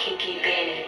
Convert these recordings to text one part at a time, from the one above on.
Kiki Benny.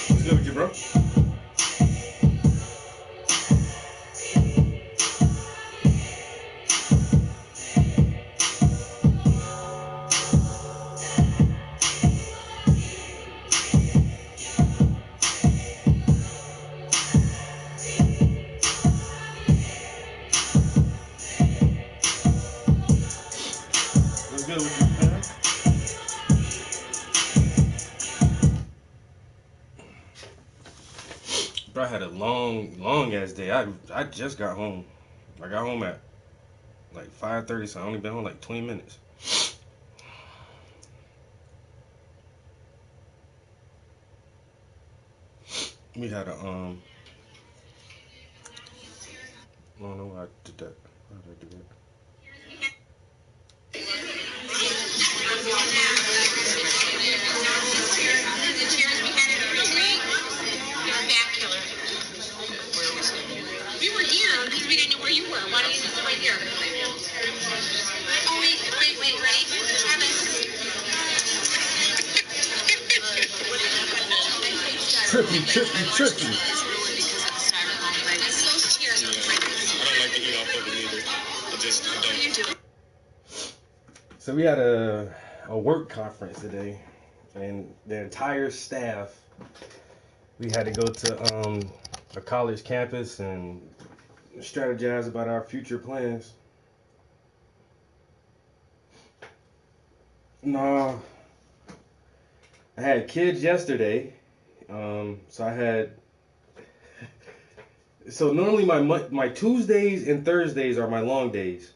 What's good with you, bro? What's good with you, man? Bro, I had a long ass day. I just got home. I got home at like 5:30, so I only been home like 20 minutes. We had a I don't know why I did that. Why did I do that? We were here because we didn't know where you were. Why don't you sit right here? Oh, wait, ready? Trippy. It's those chairs. I don't like to eat off of it either. I don't. So we had a work conference today, and the entire staff, we had to go to a college campus and strategize about our future plans. No, I had kids yesterday, so I had. So normally my Tuesdays and Thursdays are my long days,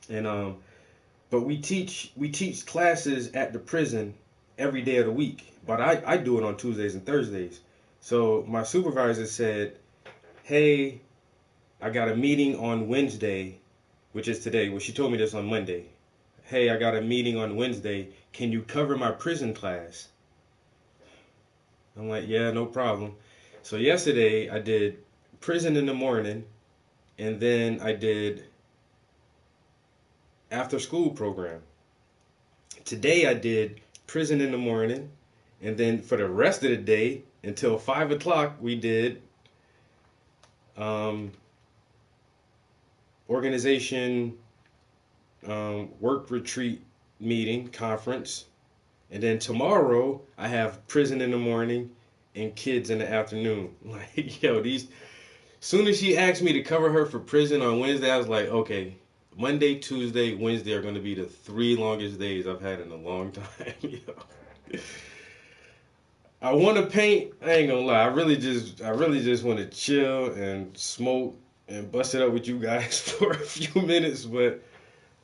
and but we teach classes at the prison every day of the week. But I do it on Tuesdays and Thursdays. So my supervisor said, "Hey, I got a meeting on Wednesday, which is today." Well, she told me this on Monday. "Hey, I got a meeting on Wednesday. Can you cover my prison class?" I'm like, "Yeah, no problem." So yesterday I did prison in the morning, and then I did after school program. Today I did prison in the morning, and then for the rest of the day until 5 o'clock we did um, organization work retreat meeting conference, and then tomorrow I have prison in the morning and kids in the afternoon. Like, yo, these. Soon as she asked me to cover her for prison on Wednesday, I was like, okay, Monday, Tuesday, Wednesday are going to be the 3 longest days I've had in a long time. Yo. I want to paint. I ain't gonna lie. I really just want to chill and smoke and bust it up with you guys for a few minutes. But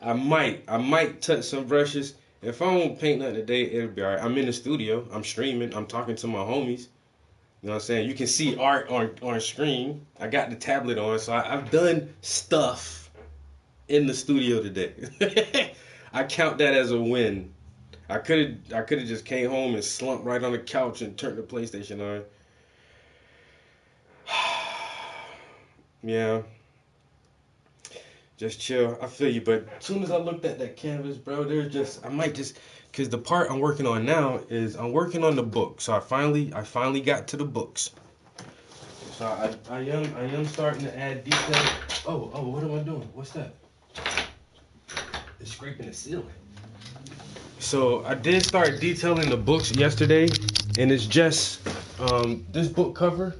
I might touch some brushes. If I don't paint nothing today, it'll be alright. I'm in the studio. I'm streaming. I'm talking to my homies. You know what I'm saying? You can see art on screen. I got the tablet on, so I've done stuff in the studio today. I count that as a win. I could have just came home and slumped right on the couch and turned the PlayStation on. Yeah, just chill. I feel you, but as soon as I looked at that canvas, bro, I might just because the part I'm working on now is I'm working on the book. So I finally got to the books. So I am starting to add detail. Oh, what am I doing? What's that? It's scraping the ceiling. So I did start detailing the books yesterday, and it's just this book cover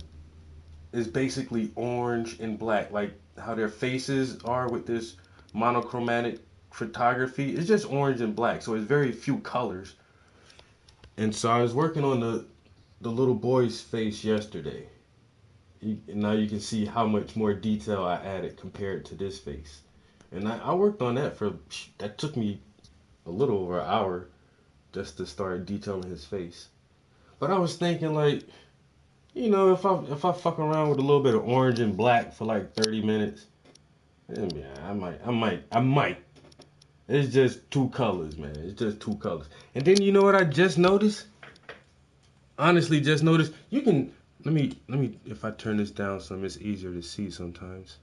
is basically orange and black, like how their faces are with this monochromatic photography. It's just orange and black, so it's very few colors. And so I was working on the little boy's face yesterday. Now you can see how much more detail I added compared to this face. And I worked on that took me a little over an hour just to start detailing his face. But I was thinking like, if I fuck around with a little bit of orange and black for like 30 minutes, yeah, I might. It's just two colors, man. It's just two colors. And then you know what I just noticed? Honestly, just noticed. You can let me if I turn this down some, it's easier to see sometimes.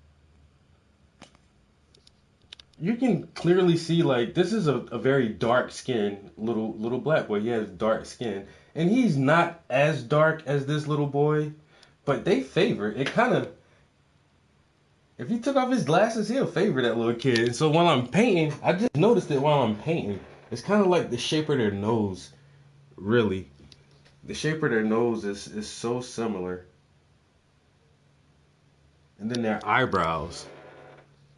You can clearly see like this is a very dark skinned little black boy. He has dark skin. And he's not as dark as this little boy, but they favor it kind of if he took off his glasses, he'll favor that little kid. And so while I'm painting, I just noticed it while I'm painting. It's kind of like the shape of their nose, really. The shape of their nose is so similar. And then their eyebrows.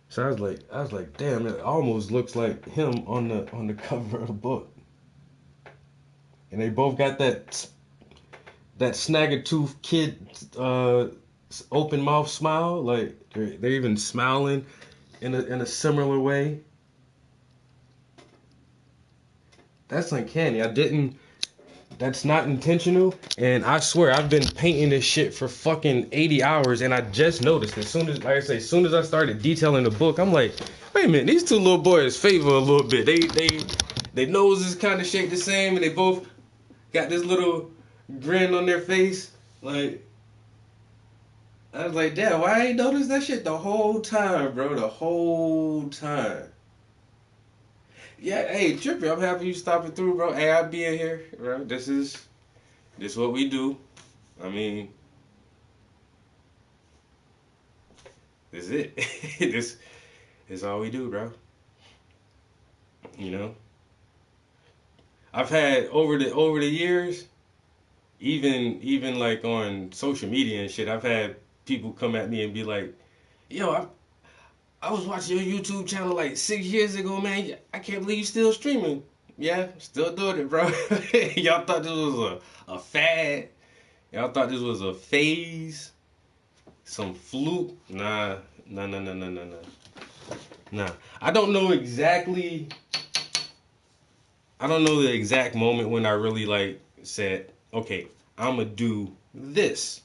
So I was like, damn, it almost looks like him on the cover of the book. And they both got that snagger-tooth kid open mouth smile. Like they're even smiling in a similar way. That's uncanny. That's not intentional. And I swear, I've been painting this shit for fucking 80 hours, and I just noticed as soon as I started detailing the book, I'm like, wait a minute, these two little boys favor a little bit. They noses kind of shaped the same, and they both got this little grin on their face. Like, I was like, damn, why I ain't noticed that shit the whole time, bro? The whole time. Yeah, hey, Trippy, I'm happy you stopping through, bro. Hey, I'll be in here, bro. This what we do. I mean, this is it. This is all we do, bro. You know, I've had over the years, even like on social media and shit, I've had people come at me and be like, "Yo, I was watching your YouTube channel like 6 years ago, man. I can't believe you still streaming." Yeah, still doing it, bro. Y'all thought this was a fad. Y'all thought this was a phase. Some fluke. Nah, nah, nah, nah, nah, nah, nah. Nah. I don't know exactly. I don't know the exact moment when I really like said, okay, I'm gonna do this.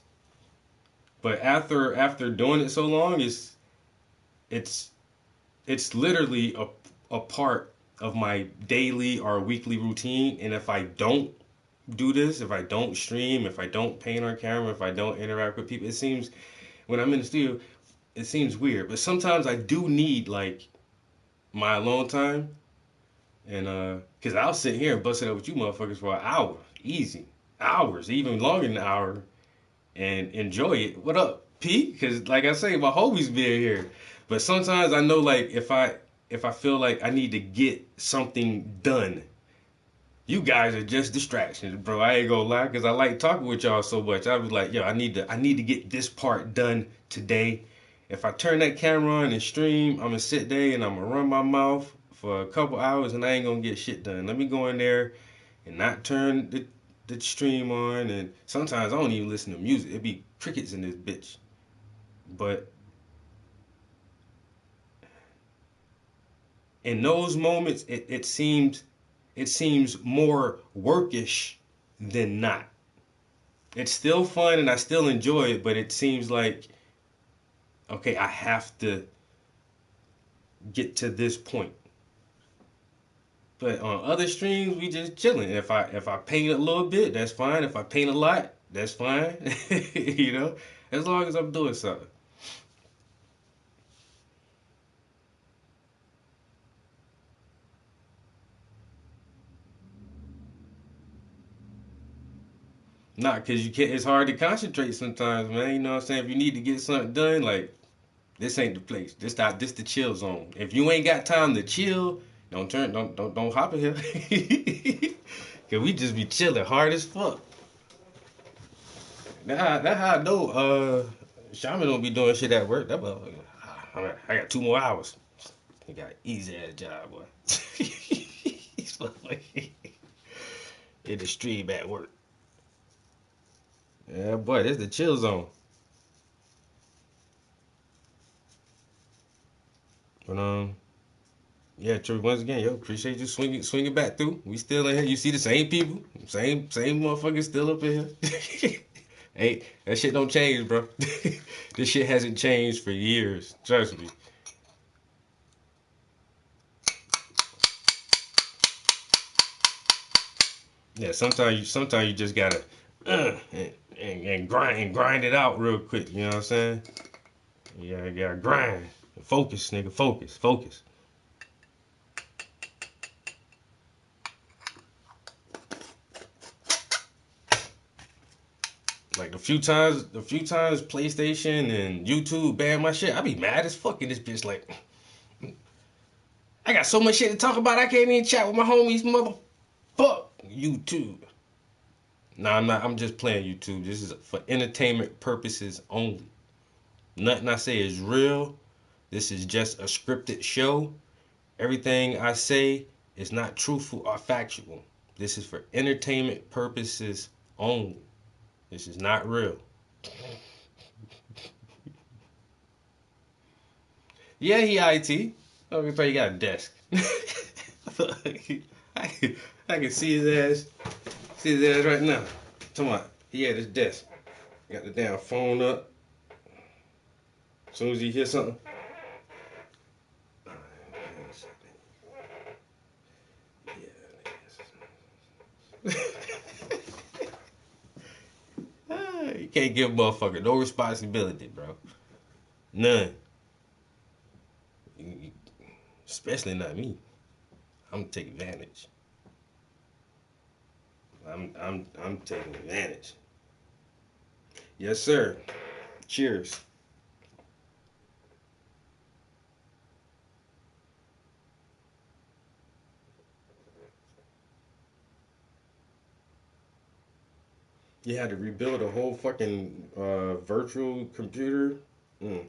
But after doing it so long, it's it's literally a part of my daily or weekly routine. And if I don't do this, if I don't stream, if I don't paint on camera, if I don't interact with people, it seems when I'm in the studio, it seems weird. But sometimes I do need like my alone time, and cause I'll sit here and bust it up with you motherfuckers for an hour, easy, hours, even longer than an hour, and enjoy it. What up, P? Cause like I say, my homies being here. But sometimes I know like if I feel like I need to get something done, you guys are just distractions, bro. I ain't gonna lie, cause I like talking with y'all so much. I was like, yo, I need to get this part done today. If I turn that camera on and stream, I'm gonna sit there and I'm gonna run my mouth for a couple hours and I ain't gonna get shit done. Let me go in there and not turn the stream on. And sometimes I don't even listen to music. It be crickets in this bitch. But in those moments, it seems more workish than not. it's still fun and I still enjoy it, but it seems like, okay, I have to get to this point. But on other streams, we just chilling. If I paint a little bit, that's fine. If I paint a lot, that's fine. You know, as long as I'm doing something. Not because you can't. It's hard to concentrate sometimes, man. You know what I'm saying? If you need to get something done, like this ain't the place. This the chill zone. If you ain't got time to chill, don't hop in here. Cause we just be chilling hard as fuck. That how I know Shaman don't be doing shit at work. That motherfucker. I got 2 more hours. He got an easy ass job, boy. He's like in the stream at work. Yeah, boy, this the chill zone. But yeah, true. Once again, yo, appreciate you swinging back through. We still in here. You see the same people, same motherfuckers still up in here. Hey, that shit don't change, bro. This shit hasn't changed for years. Trust me. Yeah, sometimes you just gotta and grind it out real quick. You know what I'm saying? You gotta grind. Focus, nigga. Focus. Like the few times PlayStation and YouTube banned my shit, I be mad as fuck in this bitch. Like, I got so much shit to talk about, I can't even chat with my homies, motherfuck YouTube. Nah, I'm not. I'm just playing YouTube. This is for entertainment purposes only. Nothing I say is real. This is just a scripted show. Everything I say is not truthful or factual. This is for entertainment purposes only. This is not real. Yeah, he IT. I can tell you got a desk. I can see his ass. See his ass right now. Come on. He at his desk. Got the damn phone up. As soon as he hear something. You can't give a motherfucker no responsibility, bro. None. Especially not me. I'm gonna take advantage. I'm taking advantage. Yes, sir. Cheers. You had to rebuild a whole fucking virtual computer. Mm.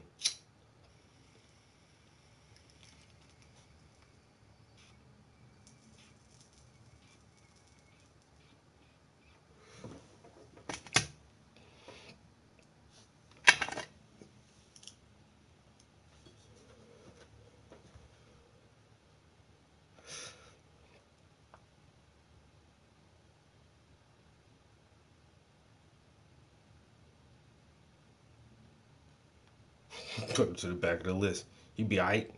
Put him to the back of the list. He be alright.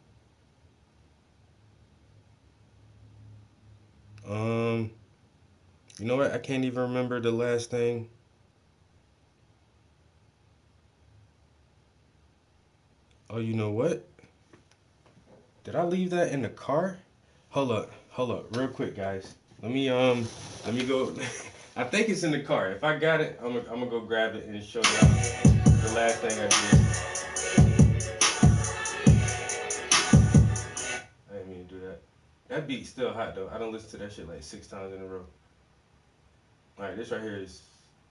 You know what? I can't even remember the last thing. Oh, you know what? Did I leave that in the car? Hold up, real quick, guys. Let me go. I think it's in the car. If I got it, I'm gonna go grab it and show y'all the last thing I did. I didn't mean to do that. That beat's still hot though. I don't listen to that shit like 6 times in a row. All right, this right here is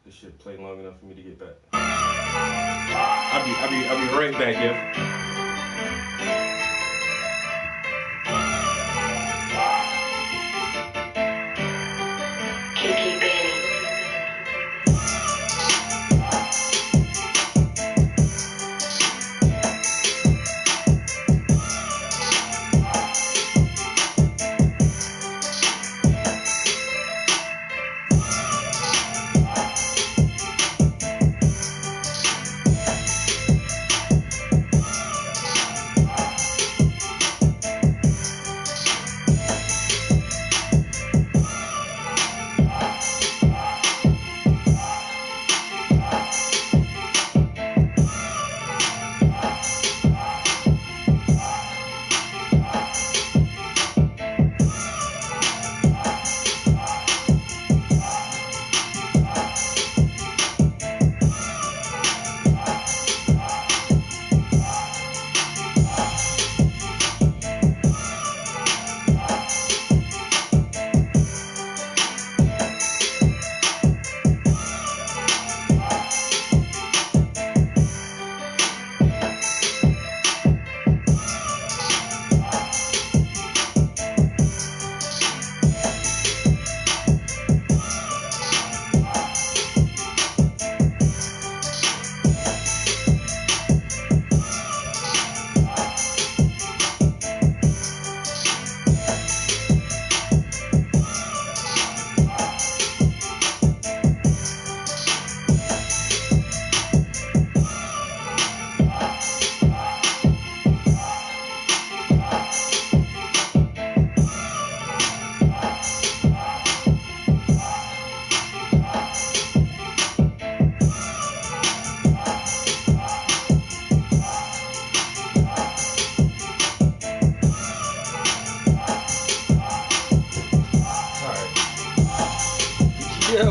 this shit played long enough for me to get back. I'll be right back, yeah.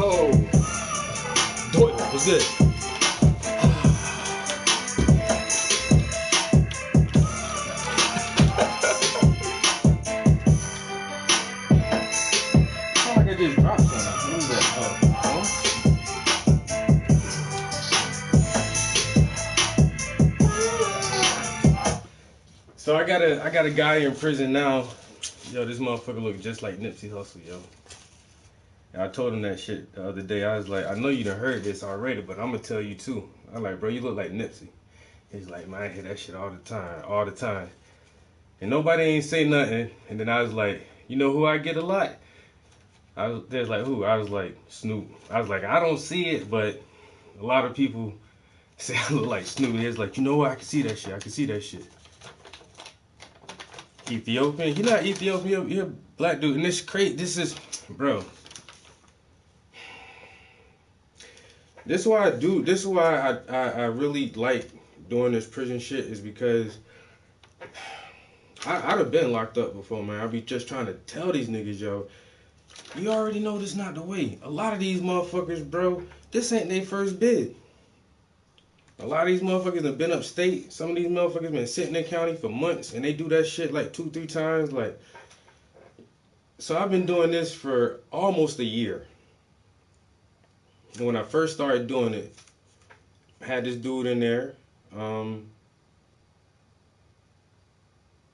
Yo. What's good? Sound like I just dropped something. What is that? So I got a guy in prison now. Yo, this motherfucker look just like Nipsey Hussle, yo. And I told him that shit the other day. I was like, I know you done heard this already, but I'm gonna tell you too. I'm like, bro, you look like Nipsey. He's like, man, I hear that shit all the time. And nobody ain't say nothing. And then I was like, you know who I get a lot? There's like, who? I was like, Snoop. I was like, I don't see it, but a lot of people say I look like Snoop. It's like, you know what? I can see that shit. I can see that shit. Ethiopian? He not Ethiopian. He a black dude. And this crazy. This is, bro. This is why I really like doing this prison shit is because I'd have been locked up before, man. I'd be just trying to tell these niggas, yo, you already know this not the way. A lot of these motherfuckers, bro, this ain't their first bid. A lot of these motherfuckers have been upstate. Some of these motherfuckers been sitting in county for months, and they do that shit like 2-3 times. Like, so I've been doing this for almost a year. And when I first started doing it, I had this dude in there, and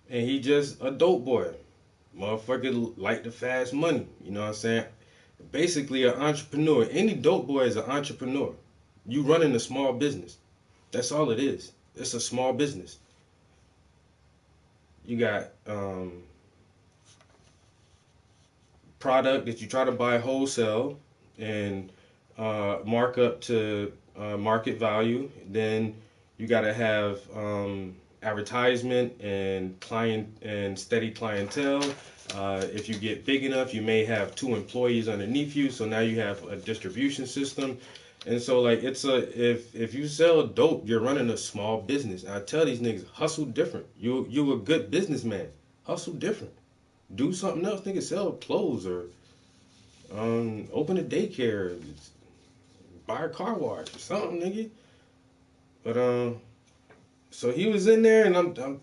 he just a dope boy. Motherfucker like the fast money, you know what I'm saying? Basically an entrepreneur. Any dope boy is an entrepreneur. You running a small business. That's all it is. It's a small business. You got product that you try to buy wholesale and mark up to market value. Then you got to have advertisement and client and steady clientele. If you get big enough, you may have 2 employees underneath you. So now you have a distribution system. And so like if you sell dope, you're running a small business. And I tell these niggas, hustle different. You a good businessman. Hustle different. Do something else, nigga. Sell clothes or open a daycare, buy a car wash or something, nigga. But so he was in there, and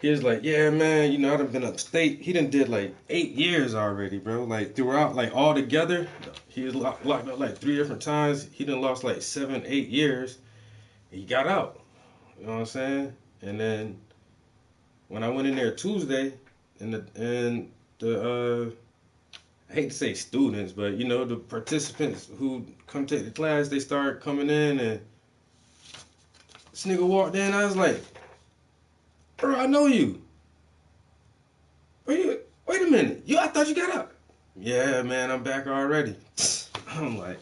he was like, yeah, man, you know, I done been upstate. He done did like 8 years already, bro. Like throughout, like all together, he was locked up like 3 different times. He done lost like 7, 8 years. He got out. You know what I'm saying? And then when I went in there Tuesday, and the I hate to say students, but you know the participants who come take the class, they start coming in, and this nigga walked in. I was like, bro, I know you. Wait a minute. I thought you got out. Yeah, man, I'm back already. I'm like,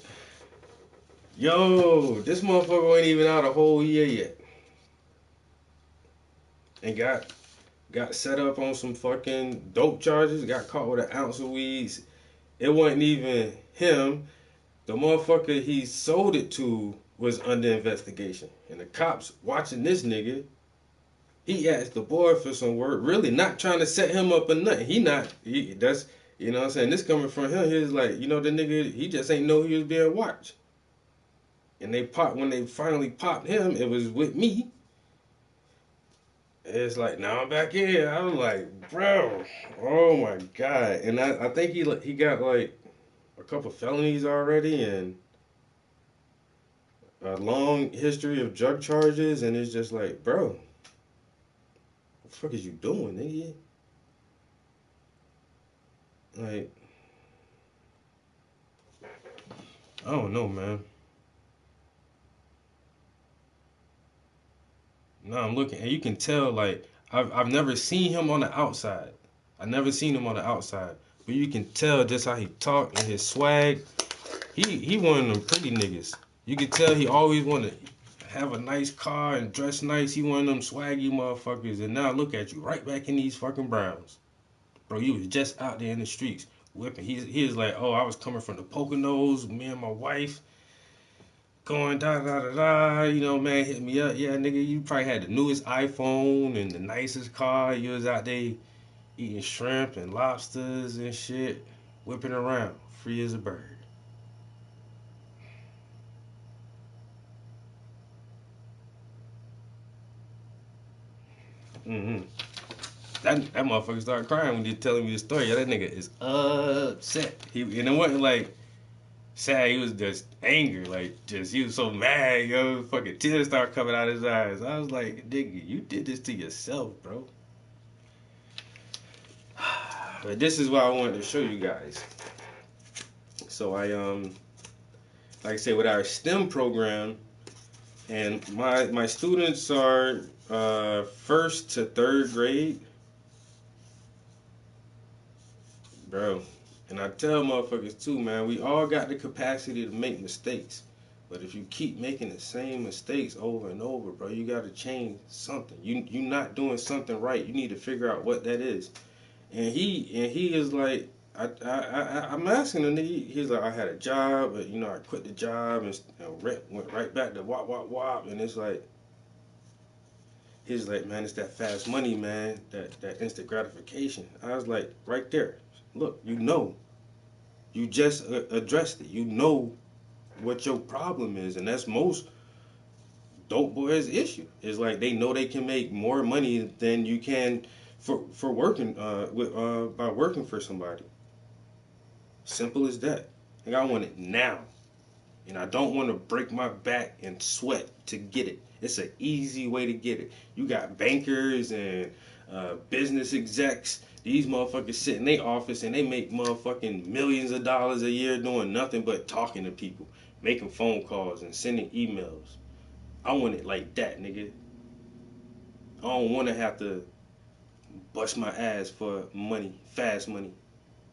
yo, this motherfucker ain't even out a whole year yet. And got set up on some fucking dope charges, got caught with an ounce of weeds. It wasn't even him. The motherfucker he sold it to was under investigation. And the cops watching this nigga, he asked the boy for some work, really not trying to set him up or nothing. That's, you know what I'm saying? This coming from him, he was like, you know, the nigga, he just ain't know he was being watched. And when they finally popped him, it was with me. It's like, now I'm back in. I was like, bro, oh my God. And I think he got like a couple felonies already and a long history of drug charges. And it's just like, bro, what the fuck is you doing, nigga? Like, I don't know, man. No, I'm looking, and you can tell, like, I've never seen him on the outside. I never seen him on the outside. But you can tell just how he talk and his swag. He one of them pretty niggas. You can tell he always want to have a nice car and dress nice. He one of them swaggy motherfuckers. And now look at you, right back in these fucking Browns. Bro, you was just out there in the streets whipping. He was like, oh, I was coming from the Poconos, me and my wife. Going da, you know, man, hit me up. Yeah, nigga, you probably had the newest iPhone and the nicest car. You was out there eating shrimp and lobsters and shit, whipping around, free as a bird. Mm-hmm. That motherfucker started crying when you telling me the story. Yeah, that nigga is upset. And it wasn't like sad. He was just angry. Like, just, he was so mad, yo. Fucking tears started coming out of his eyes. I was like, nigga, you did this to yourself, bro. But this is what I wanted to show you guys. So like I said, with our STEM program, and my students are first to third grade, bro. And I tell motherfuckers too, man, we all got the capacity to make mistakes. But if you keep making the same mistakes over and over, bro, you gotta change something. You not doing something right. You need to figure out what that is. And he is like, I'm asking him. He's like, I had a job, but I quit the job and went right back to wop. And it's like, he's like, man, it's that fast money, man, that instant gratification. I was like, right there, look, you just addressed it. You know what your problem is, and that's most dope boys' issue. It's like they know they can make more money than you can for working by working for somebody. Simple as that. And I want it now. And I don't want to break my back and sweat to get it. It's an easy way to get it. You got bankers and business execs. These motherfuckers sit in their office and they make motherfucking millions of dollars a year doing nothing but talking to people, making phone calls and sending emails. I want it like that, nigga. I don't want to have to bust my ass for money, fast money.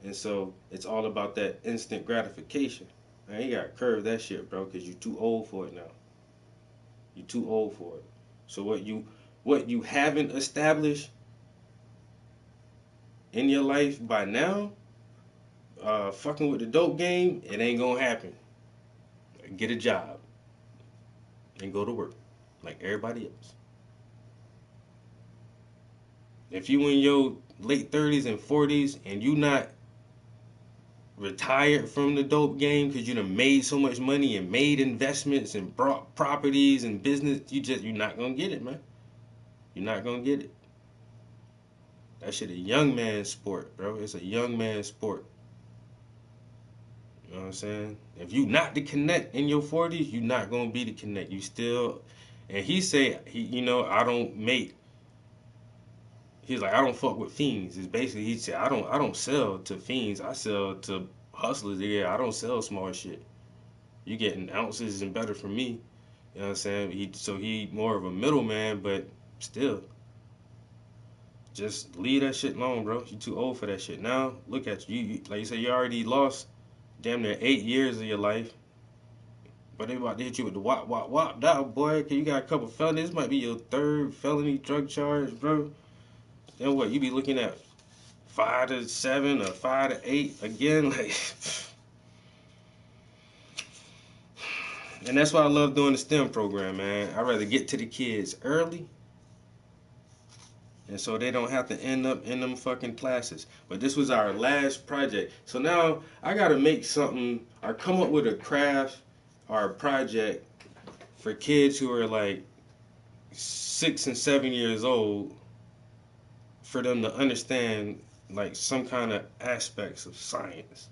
And so it's all about that instant gratification. Man, you gotta curve that shit, bro, because you too old for it now. You too old for it. So what you haven't established in your life by now, fucking with the dope game, it ain't gonna happen. Get a job and go to work like everybody else. If you in your late 30s and 40s and you not retired from the dope game because you done made so much money and made investments and brought properties and business, you're not gonna get it, man. You're not gonna get it. That shit a young man's sport, bro. It's a young man's sport. You know what I'm saying? If you not the connect in your 40s, you not gonna be the connect. You still, and he say I don't make. He's like, I don't fuck with fiends. It's basically, he said, I don't sell to fiends. I sell to hustlers. Yeah, I don't sell small shit. You getting ounces and better from me. You know what I'm saying? He more of a middleman, but still, just leave that shit alone, bro. You too old for that shit. Now, look at you. Like you said, you already lost damn near 8 years of your life. But they about to hit you with the wop, down, boy. Cause you got a couple felonies. This might be your third felony drug charge, bro. Then what? You be looking at 5 to 7 or 5 to 8 again, like. And that's why I love doing the STEM program, man. I'd rather get to the kids early, and so they don't have to end up in them fucking classes. But this was our last project, so now I gotta make something or come up with a craft or a project for kids who are like 6 and 7 years old, for them to understand like some kind of aspects of science.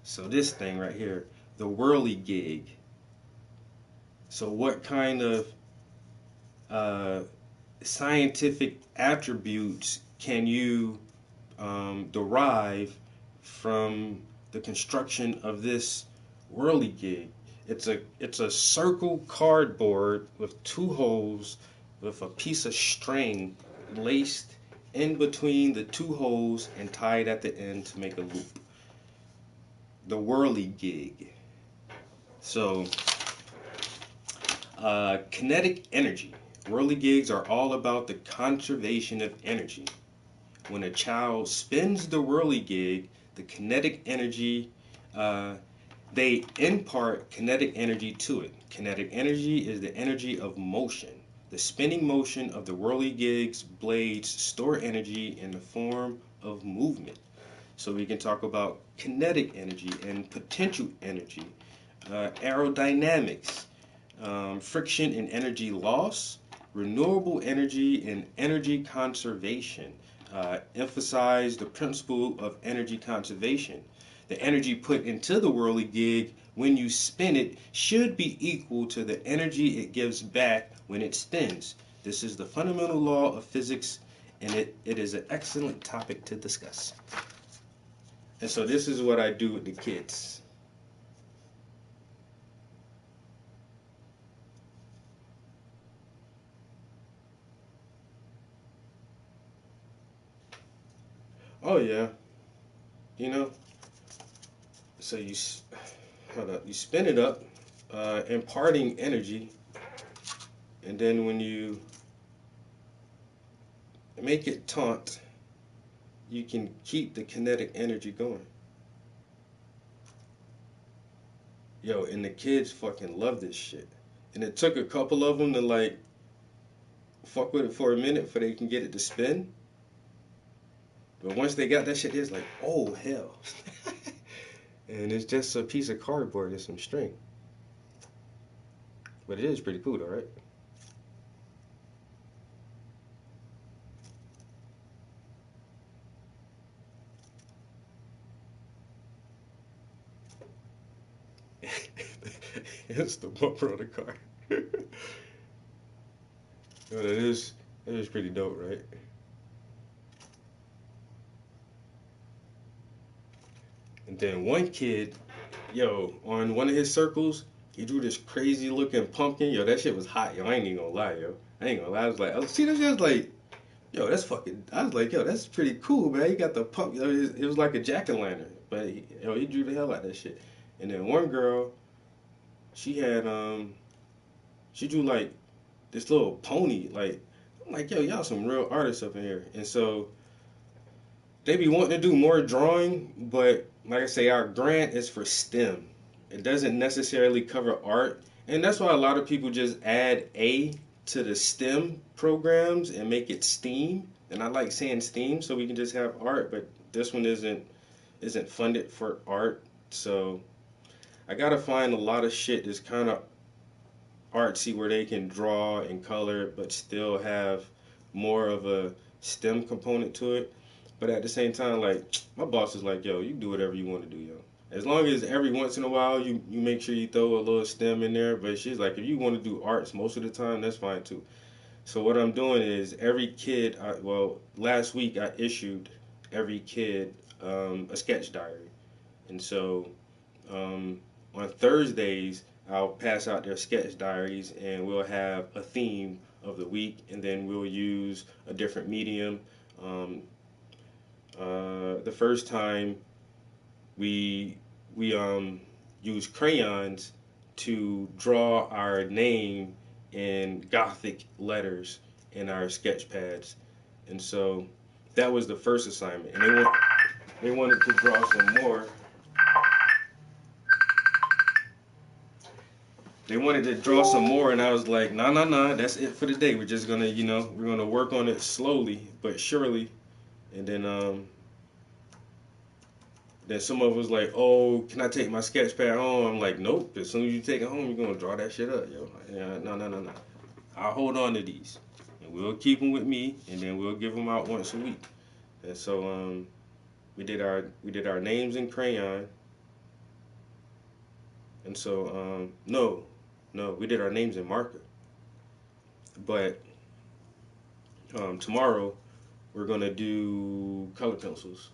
So this thing right here, the whirligig. So what kind of scientific attributes can you derive from the construction of this whirligig? It's a circle cardboard with 2 holes with a piece of string laced in between the 2 holes and tied at the end to make a loop. The whirligig. So, kinetic energy. Whirligigs are all about the conservation of energy. When a child spins the whirligig, the kinetic energy, they impart kinetic energy to it. Kinetic energy is the energy of motion. The spinning motion of the whirligig's blades store energy in the form of movement. So we can talk about kinetic energy and potential energy, aerodynamics, friction and energy loss, renewable energy and energy conservation. Emphasize the principle of energy conservation. The energy put into the whirligig when you spin it should be equal to the energy it gives back when it spins. This is the fundamental law of physics, and it is an excellent topic to discuss. And so this is what I do with the kids. Oh yeah, you know. So you spin it up, imparting energy, and then when you make it taunt, you can keep the kinetic energy going. Yo, and the kids fucking love this shit. And it took a couple of them to like fuck with it for a minute before they can get it to spin. But once they got that shit, it's like, oh hell. And it's just a piece of cardboard and some string. But it is pretty cool though, right? It's the bumper of the car. Yo, that is pretty dope, right? And then one kid, yo, on one of his circles, he drew this crazy looking pumpkin. Yo, that shit was hot, yo. I ain't even gonna lie, yo. I ain't gonna lie. I was see that shit. I was like, yo, that's fucking. I was like, yo, that's pretty cool, man. He got the pumpkin. It was like a jack-o'-lantern, but he drew the hell out of that shit. And then one girl, she had she drew like this little pony. Like, I'm like, yo, y'all some real artists up in here. And so they be wanting to do more drawing, but like I say, our grant is for STEM. It doesn't necessarily cover art, and that's why a lot of people just add A to the STEM programs and make it STEAM. And I like saying STEAM so we can just have art, but this one isn't funded for art. So I gotta find a lot of shit that's kind of artsy where they can draw and color, but still have more of a STEM component to it. But at the same time, like my boss is like, yo, you do whatever you want to do, yo. As long as every once in a while you make sure you throw a little STEM in there. But she's like, if you want to do arts most of the time, that's fine too. So what I'm doing is every kid, last week I issued every kid a sketch diary. And so on Thursdays, I'll pass out their sketch diaries and we'll have a theme of the week, and then we'll use a different medium. Um, the first time we used crayons to draw our name in Gothic letters in our sketch pads, and so that was the first assignment. And they wanted to draw some more. They wanted to draw some more, and I was like, nah, that's it for the day. We're just gonna, we're gonna work on it slowly but surely. And then some of us like, oh, can I take my sketch pad home? I'm like, nope. As soon as you take it home, you're gonna draw that shit up, yo. Yeah, no. I'll hold on to these, and we'll keep them with me, and then we'll give them out once a week. And so we did our names in crayon, and so no, we did our names in marker. But tomorrow we're gonna do color pencils,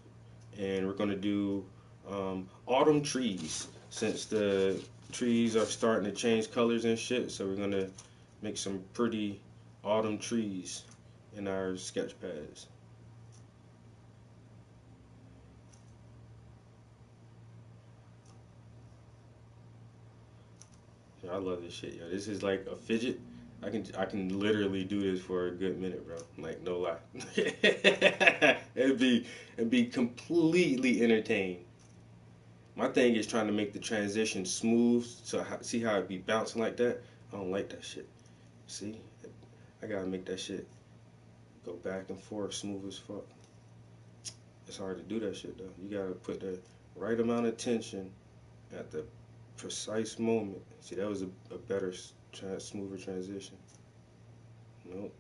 and we're gonna do autumn trees, since the trees are starting to change colors and shit. So we're gonna make some pretty autumn trees in our sketch pads. Yeah, I love this shit, yo. This is like a fidget. I can literally do this for a good minute, bro. Like, no lie. it'd be completely entertaining. My thing is trying to make the transition smooth. So see how it be bouncing like that? I don't like that shit. See, I gotta make that shit go back and forth smooth as fuck. It's hard to do that shit though. You gotta put the right amount of tension at the precise moment. See, that was a better, smoother transition. Nope.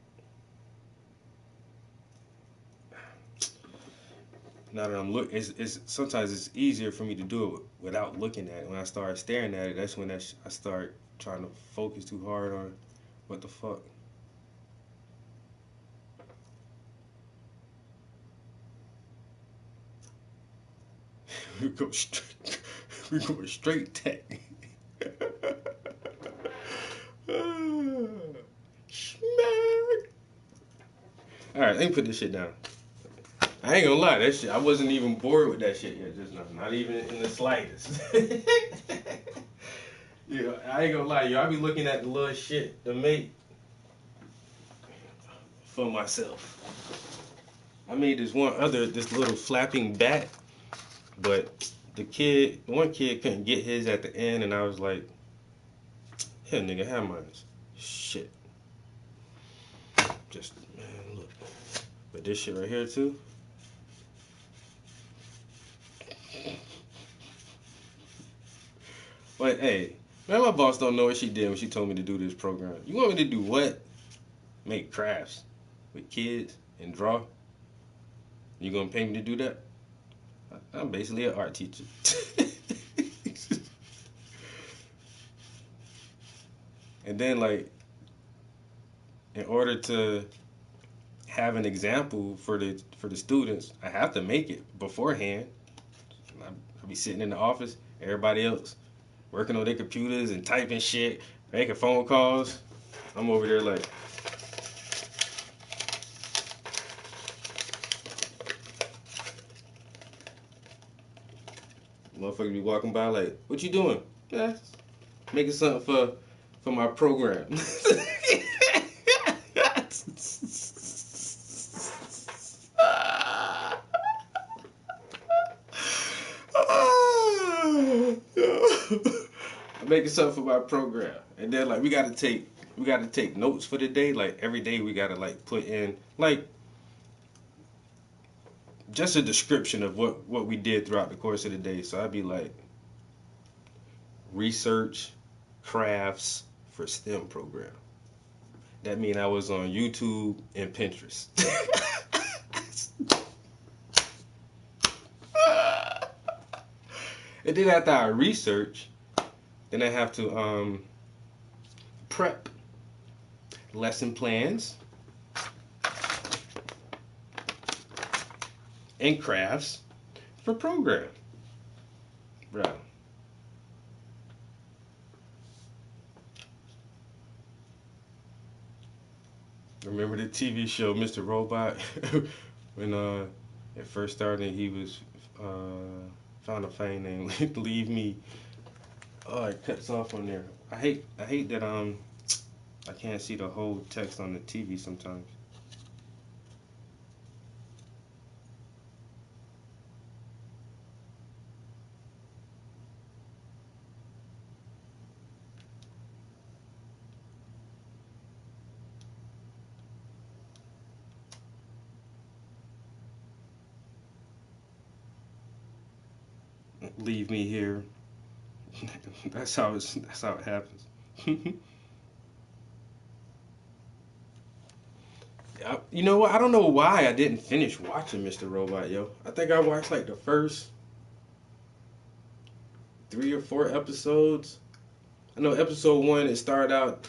Now that I'm it's sometimes it's easier for me to do it without looking at it. When I start staring at it, that's when I start trying to focus too hard on what the fuck. we go straight, we go straight tech. Smack. All right, let me put this shit down. I ain't gonna lie, that shit. I wasn't even bored with that shit yet, just now. Not even in the slightest. Yeah, I ain't gonna lie, yo. I be looking at the little shit to make for myself. I made this little flapping bat, but one kid couldn't get his at the end, and I was like, here, nigga, have mine. Shit. Just, man, look. But this shit right here, too. But, hey, man, my boss don't know what she did when she told me to do this program. You want me to do what? Make crafts with kids and draw? You gonna pay me to do that? I'm basically an art teacher. And then, like, in order to have an example for the students, I have to make it beforehand. I'll be sitting in the office, everybody else working on their computers and typing shit, making phone calls. I'm over there like, motherfuckers be walking by like, what you doing? Yeah, making something for my program. I'm making something for my program, and then like we gotta take notes for the day. Like every day we gotta like put in like just a description of what we did throughout the course of the day. So I'd be like research crafts for STEM program. That mean I was on YouTube and Pinterest. And then after I research, then I have to prep lesson plans and crafts for program. Bro. Remember the TV show Mr. Robot? When it first started, he was found a fame name Leave Me. Oh, it cuts off on there. I hate that I can't see the whole text on the TV sometimes. Leave me here. That's how it happens. You know what? I don't know why I didn't finish watching Mr. Robot, yo. I think I watched like the first 3 or 4 episodes. I know episode 1 it started out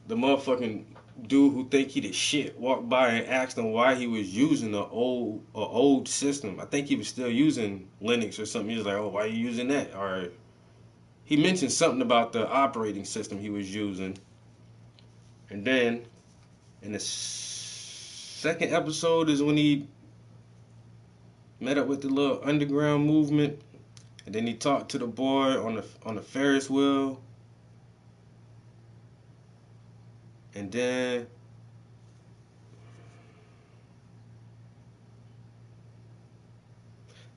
the motherfucking dude who think he the shit walked by and asked him why he was using a old system. I think he was still using Linux or something. He was like, "Oh, why are you using that?" Or he mentioned something about the operating system he was using. And then in the second episode is when he met up with the little underground movement, and then he talked to the boy on the Ferris wheel. And then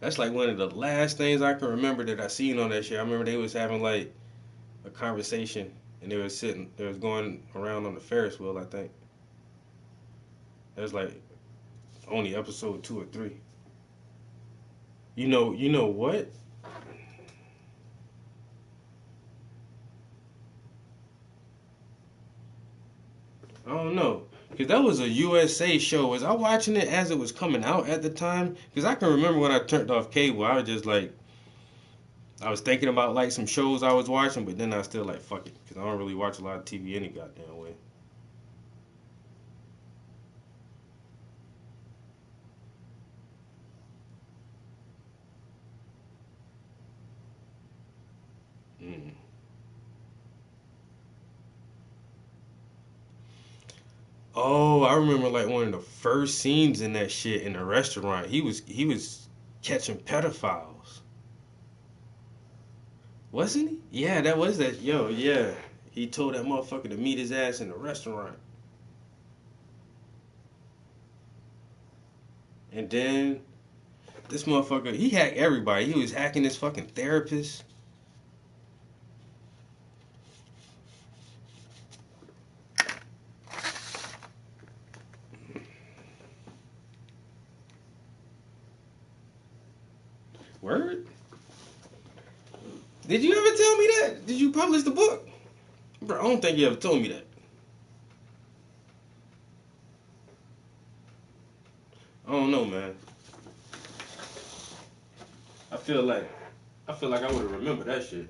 that's like one of the last things I can remember that I seen on that shit. I remember they was having like a conversation and they was going around on the Ferris wheel, I think. It was like only episode 2 or 3. You know what? I don't know. Because that was a USA show. Was I watching it as it was coming out at the time? Because I can remember when I turned off cable, I was just like, I was thinking about like some shows I was watching, but then I still like, fuck it. Because I don't really watch a lot of TV any goddamn way. Mm. Oh, I remember like one of the first scenes in that shit in the restaurant. He was catching pedophiles, wasn't he? Yeah, that was that. Yo, yeah. He told that motherfucker to meet his ass in the restaurant, and then this motherfucker he hacked everybody. He was hacking his fucking therapist. Word? Did you ever tell me that? Did you publish the book, bro? I don't think you ever told me that. I don't know, man. I feel like I feel like I would have remembered that shit.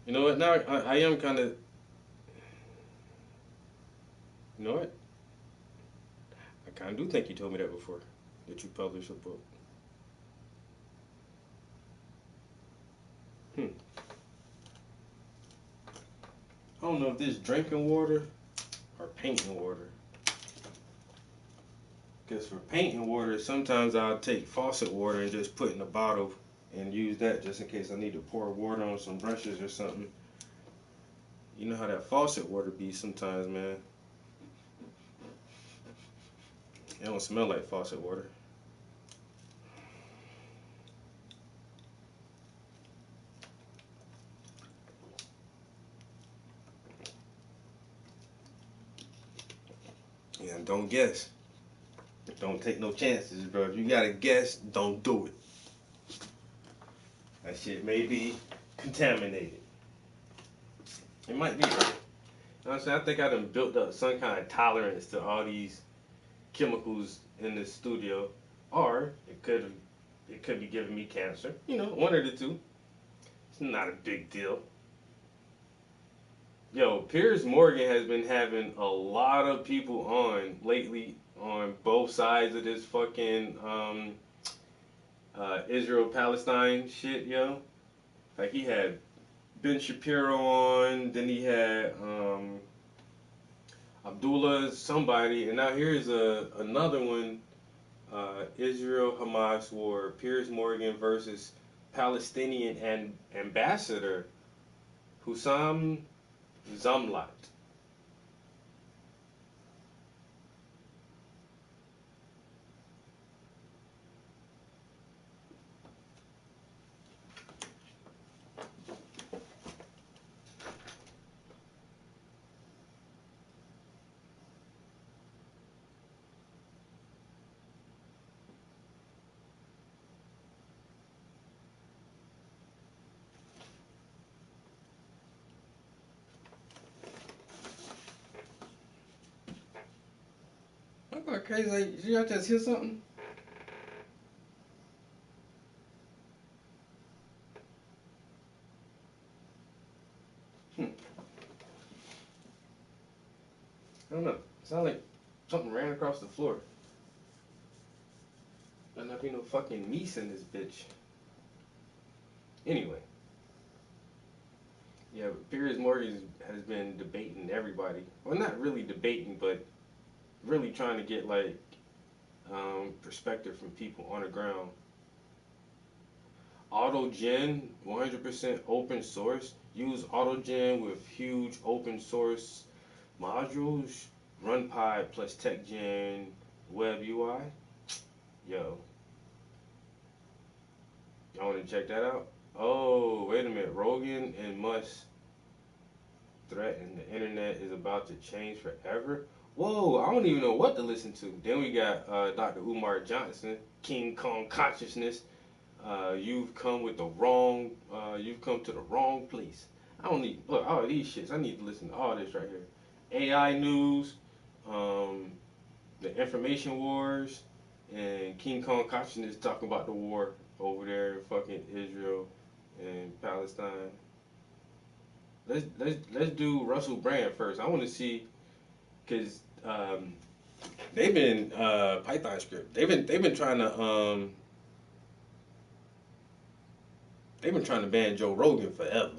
You know what? Now I am kind of. You know what? I kind of do think you told me that before. That you published a book. Hmm. I don't know if this is drinking water or painting water. Because for painting water, sometimes I'll take faucet water and just put in a bottle and use that just in case I need to pour water on some brushes or something. You know how that faucet water be sometimes, man. It don't smell like faucet water. Yeah, don't guess. Don't take no chances, bro. If you gotta guess, don't do it. That shit may be contaminated. It might be, right? Honestly, I think I done built up some kind of tolerance to all these chemicals in the studio, or it could be giving me cancer. You know, one of the two. It's not a big deal. Yo, Piers Morgan has been having a lot of people on lately on both sides of this fucking Israel Palestine shit, yo. Like he had Ben Shapiro on, then he had Abdullah somebody, and now here's another one. Israel Hamas war. Piers Morgan versus Palestinian and ambassador Hussam Zamlat. I'm going crazy. Like, did you just hear something? Hmm. I don't know. It sounded like something ran across the floor. Better not be no fucking meese in this bitch. Anyway, yeah, Piers Morgan has been debating everybody. Well, not really debating, but really trying to get like perspective from people on the ground. AutoGen, 100% open source. Use AutoGen with huge open source modules. RunPy plus TechGen Web UI. Yo, I want want to check that out? Oh, wait a minute. Rogan and Musk threaten the internet is about to change forever. Whoa, I don't even know what to listen to. Then we got Dr. Umar Johnson, King Kong Consciousness. You've come with the wrong. You've come to the wrong place. I don't need look all these shits. I need to listen to all this right here. AI news, the information wars, and King Kong Consciousness talking about the war over there in fucking Israel and Palestine. Let's do Russell Brand first. I want to see because they've been Python script. They've been trying to ban Joe Rogan forever.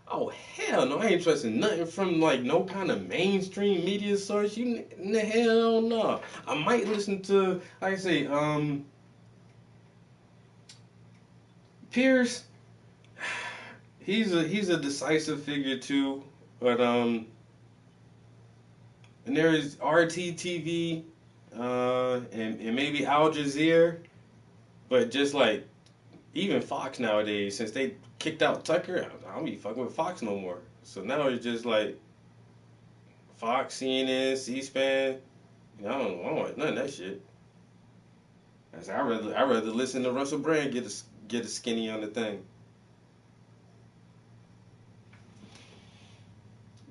Oh hell no! I ain't trusting nothing from like no kind of mainstream media source. You in the hell no. I might listen to, like I say, Pierce. He's a decisive figure too, but and there is RTTV, and maybe Al Jazeera, but just like even Fox nowadays, since they kicked out Tucker, I don't be fucking with Fox no more. So now it's just like Fox, CNN, C-SPAN. I don't want none of that shit. I rather listen to Russell Brand get a skinny on the thing.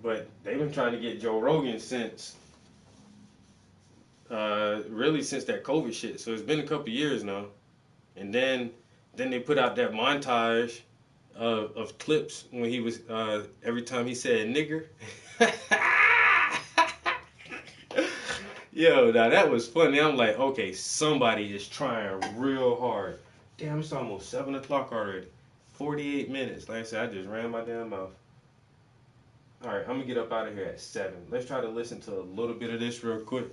But they've been trying to get Joe Rogan since really since that COVID shit. So it's been a couple years now, and then they put out that montage of clips when he was every time he said nigger. Yo, now that was funny. I'm like, okay, somebody is trying real hard. Damn, it's almost 7 o'clock already. 48 minutes. Like I said, I just ran my damn mouth. Alright, I'm gonna get up out of here at 7. Let's try to listen to a little bit of this real quick.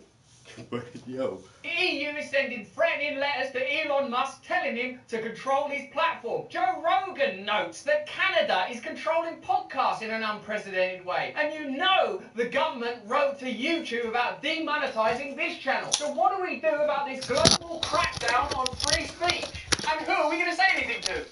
But yo. EU is sending threatening letters to Elon Musk telling him to control his platform. Joe Rogan notes that Canada is controlling podcasts in an unprecedented way. And you know the government wrote to YouTube about demonetizing this channel. So what do we do about this global crackdown on free speech? And who are we going to say anything to?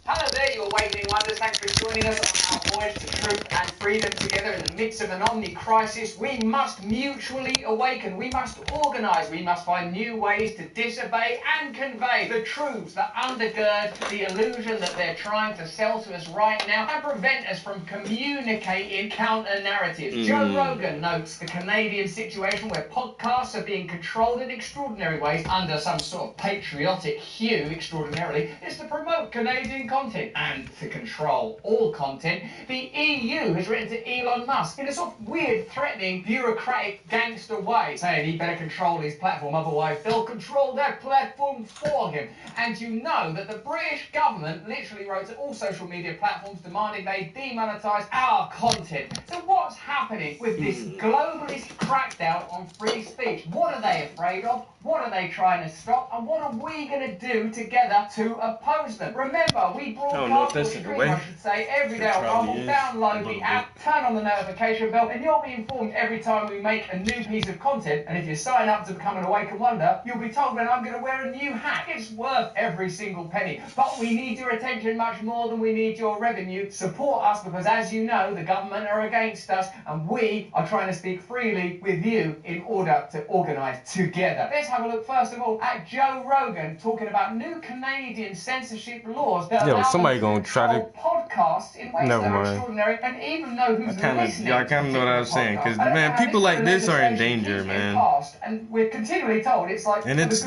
Hello there, you awakening wonders. Thanks for joining us on our voyage to truth and freedom together in the midst of an omni-crisis. We must mutually awaken. We must organise. We must find new ways to disobey and convey the truths that undergird the illusion that they're trying to sell to us right now and prevent us from communicating counter-narratives. Joe Rogan notes the Canadian situation where podcasts are being controlled in extraordinary ways under some sort of patriotic hue, extraordinarily, is to promote Canadian content and to control all content. The EU has written to Elon Musk in a sort of weird, threatening, bureaucratic, gangster way, saying he better control his platform, otherwise they'll control that platform for him. And you know that the British government literally wrote to all social media platforms demanding they demonetise our content. So what's happening with this globalist crackdown on free speech? What are they afraid of? What are they trying to stop? And what are we going to do together to oppose them? Remember, we broadcast or stream, I should say, every day on Rumble. Download the app, turn on the notification bell, and you'll be informed every time we make a new piece of content. And if you sign up to become an Awaken Wonder, you'll be told when I'm going to wear a new hat. It's worth every single penny. But we need your attention much more than we need your revenue. Support us because, as you know, the government are against us, and we are trying to speak freely with you in order to organise together. Let's have a look first of all at Joe Rogan talking about new Canadian censorship laws that allow somebody gonna try to podcasts in ways that are extraordinary and even know who's listening. I kind of know what I was saying, because man, people like this are in danger, man. And we're continually told it's like, and it's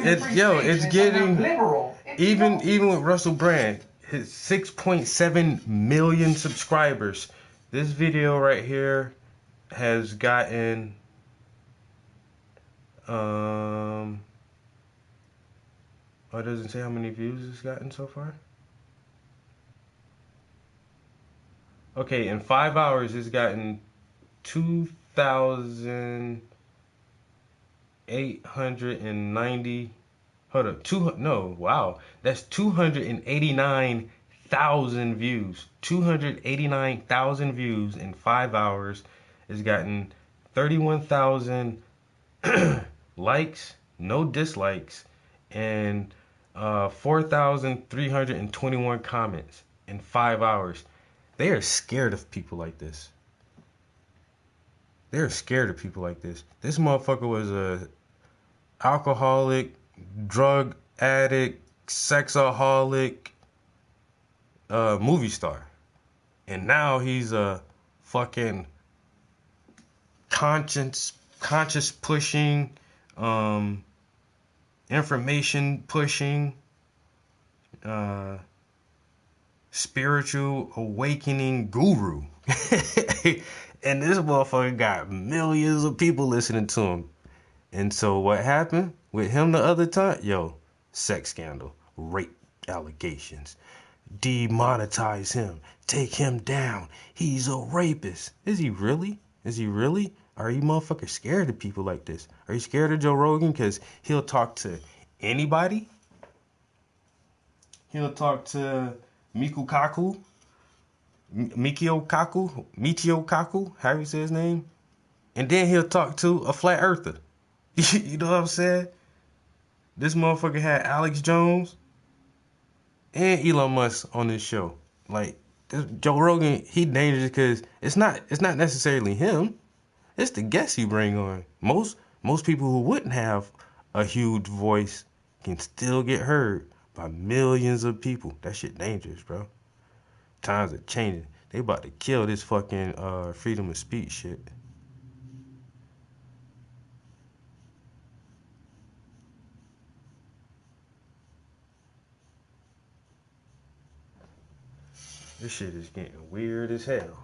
getting liberal. Even with Russell Brand, his 6.7 million subscribers. This video right here has gotten oh, it doesn't say how many views it's gotten so far. Okay, in 5 hours it's gotten 2,890. Hold up, wow, that's 289,000 289,000 views. 289,000 views in 5 hours. It's gotten 31,000 likes, no dislikes, and 4,321 comments in 5 hours. They are scared of people like this. They're scared of people like this. This motherfucker was a alcoholic, drug addict, sexaholic, movie star. And now he's a fucking conscience pushing, information pushing, spiritual awakening guru. And this motherfucker got millions of people listening to him. And so what happened with him the other time? Yo, sex scandal, rape allegations. Demonetize him. Take him down. He's a rapist. Is he really? Is he really? Are you motherfuckers scared of people like this? Are you scared of Joe Rogan? Because he'll talk to anybody. He'll talk to Mikio Kaku, however you say his name. And then he'll talk to a flat earther. You know what I'm saying? This motherfucker had Alex Jones and Elon Musk on this show. Like, this Joe Rogan, he dangerous because it's not necessarily him. It's the guests he bring on. Most people who wouldn't have a huge voice can still get heard by millions of people. That shit dangerous, bro. Times are changing. They about to kill this fucking freedom of speech shit. This shit is getting weird as hell.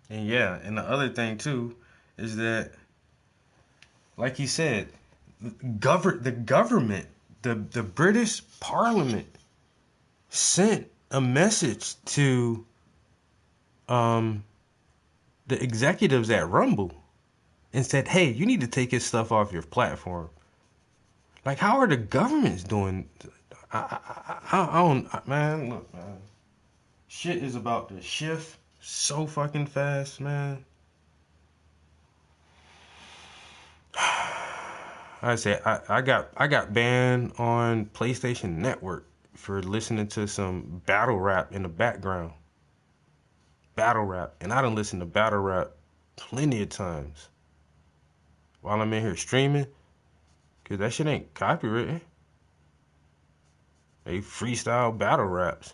And yeah, and the other thing too is that, like he said, the government, the British Parliament sent a message to the executives at Rumble and said, hey, you need to take his stuff off your platform. Like, how are the governments doing? I don't, man, look, man. Shit is about to shift so fucking fast, man. I said, I got banned on PlayStation Network for listening to some battle rap in the background. Battle rap. And I done listened to battle rap plenty of times while I'm in here streaming, because that shit ain't copywritten. They freestyle battle raps.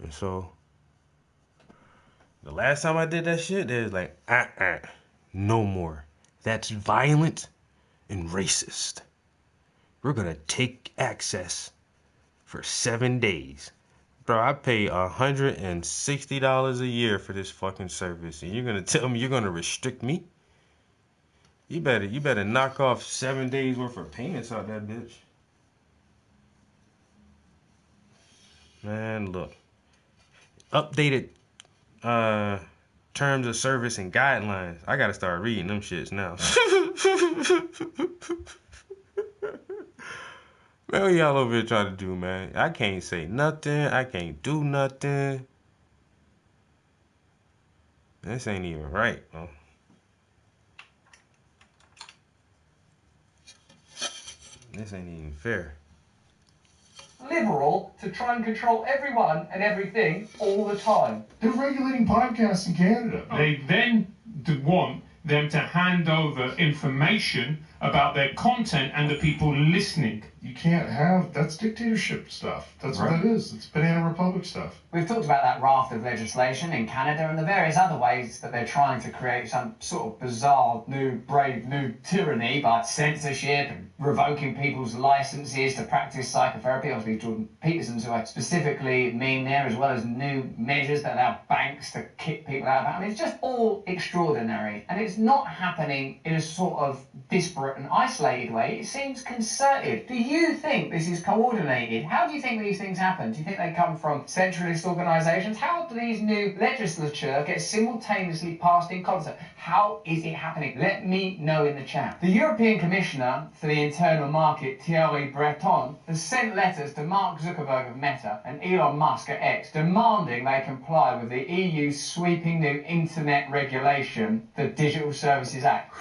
And so the last time I did that shit, they was like, no more. That's violent and racist. We're gonna take access for 7 days. Bro, I pay $160 a year for this fucking service, and you're gonna tell me you're gonna restrict me? You better knock off 7 days worth of payments out that bitch. Man, look. Updated terms of service and guidelines. I gotta start reading them shits now. Man, what y'all over here trying to do, man? I can't say nothing. I can't do nothing. This ain't even right, bro. This ain't even fair. Liberal to try and control everyone and everything all the time. They're regulating podcasts in Canada. They then want them to hand over information about their content and the people listening. You can't have, that's dictatorship stuff. That's Right. what that is. It's Banana Republic stuff. We've talked about that raft of legislation in Canada and the various other ways that they're trying to create some sort of bizarre, brave new tyranny by censorship and revoking people's licenses to practice psychotherapy. Obviously, Jordan Peterson's who I specifically mean there, as well as new measures that allow banks to kick people out of it. I mean, it's just all extraordinary. And it's not happening in a sort of disparate separate and isolated way. It seems concerted. Do you think this is coordinated? How do you think these things happen? Do you think they come from centralist organisations? How do these new legislature get simultaneously passed in concert? How is it happening? Let me know in the chat. The European Commissioner for the Internal Market, Thierry Breton, has sent letters to Mark Zuckerberg of Meta and Elon Musk at X, demanding they comply with the EU's sweeping new internet regulation, the Digital Services Act.